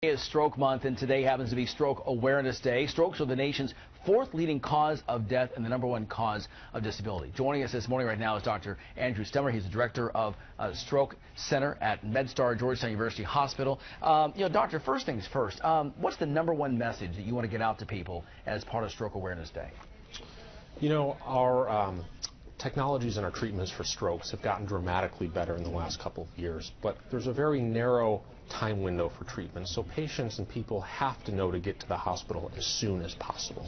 Is Stroke Month, and today happens to be Stroke Awareness Day. Strokes are the nation's fourth leading cause of death and the #1 cause of disability. Joining us this morning right now is Dr. Andrew Stemmer. He's the director of Stroke Center at MedStar Georgetown University Hospital. Doctor, first things first, what's the #1 message that you want to get out to people as part of Stroke Awareness Day? You know, our technologies and our treatments for strokes have gotten dramatically better in the last couple of years, but there's a very narrow time window for treatment, so patients and people have to know to get to the hospital as soon as possible.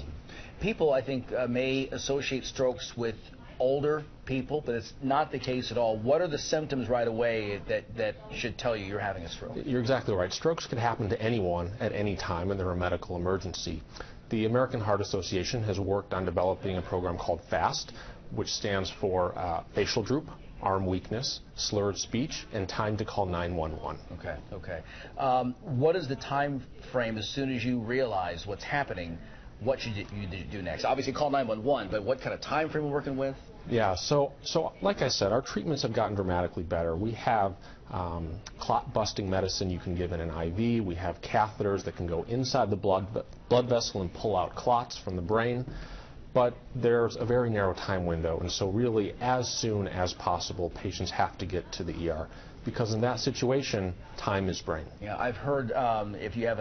People, I think, may associate strokes with older people, but it's not the case at all. What are the symptoms right away that should tell you you're having a stroke? You're exactly right. Strokes can happen to anyone at any time, and they're a medical emergency. The American Heart Association has worked on developing a program called FAST, which stands for facial droop, arm weakness, slurred speech, and time to call 911. Okay. What is the time frame as soon as you realize what's happening? What should you do next? Obviously call 911, but what kind of time frame we're working with? Yeah, so like I said, our treatments have gotten dramatically better. We have clot-busting medicine you can give in an IV. We have catheters that can go inside the blood vessel and pull out clots from the brain. But there's a very narrow time window, and so really as soon as possible patients have to get to the ER, because in that situation time is brain. Yeah, I've heard if you have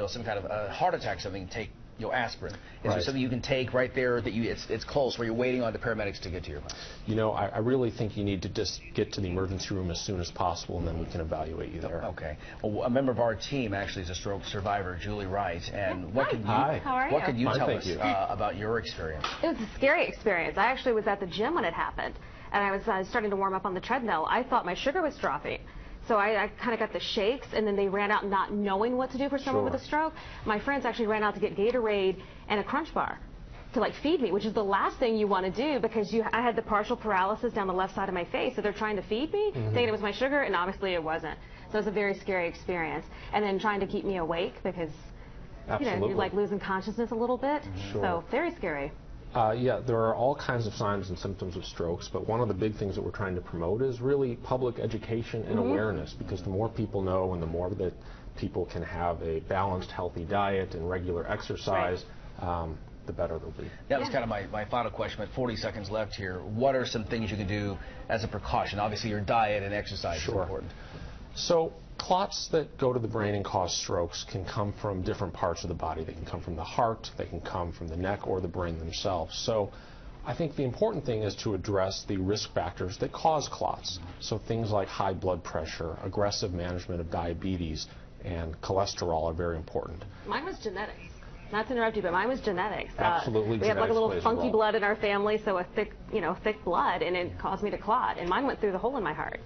some kind of a heart attack or something, take aspirin. Is there something you can take right there that it's close where you're waiting on the paramedics to get to your place? You know, I really think you need to just get to the emergency room as soon as possible, and then we can evaluate you there. Okay. Well, a member of our team actually is a stroke survivor, Julie Wright, and what could you tell us about your experience? It was a scary experience. I actually was at the gym when it happened, and I was starting to warm up on the treadmill. I thought my sugar was dropping. So I kind of got the shakes, and then they ran out not knowing what to do for someone with a stroke. My friends actually ran out to get Gatorade and a Crunch Bar to feed me, which is the last thing you want to do, because I had the partial paralysis down the left side of my face, so they're trying to feed me, thinking it was my sugar, and obviously it wasn't. So it was a very scary experience. And then trying to keep me awake, because you're losing consciousness a little bit. So very scary. Yeah, there are all kinds of signs and symptoms of strokes, but one of the big things that we're trying to promote is really public education and awareness, because the more people know and the more that people can have a balanced, healthy diet and regular exercise, the better they'll be. That was kind of my final question, but 40 seconds left here. What are some things you can do as a precaution? Obviously your diet and exercise is important. So clots that go to the brain and cause strokes can come from different parts of the body. They can come from the heart, they can come from the neck or the brain themselves. So I think the important thing is to address the risk factors that cause clots. So things like high blood pressure, aggressive management of diabetes, and cholesterol are very important. Mine was genetics. Not to interrupt you, but mine was genetics. Absolutely, we have a little funky blood in our family, so a thick blood, and it caused me to clot, and mine went through the hole in my heart.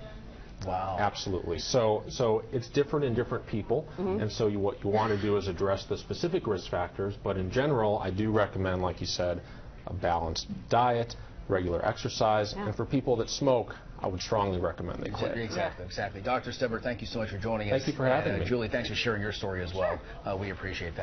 Wow. Absolutely. So it's different in different people, and so what you want to do is address the specific risk factors, but in general, I do recommend, like you said, a balanced diet, regular exercise, and for people that smoke, I would strongly recommend they quit. Exactly. Dr. Stemmer, thank you so much for joining us. Thank you for having me. Julie, thanks for sharing your story as well. We appreciate that.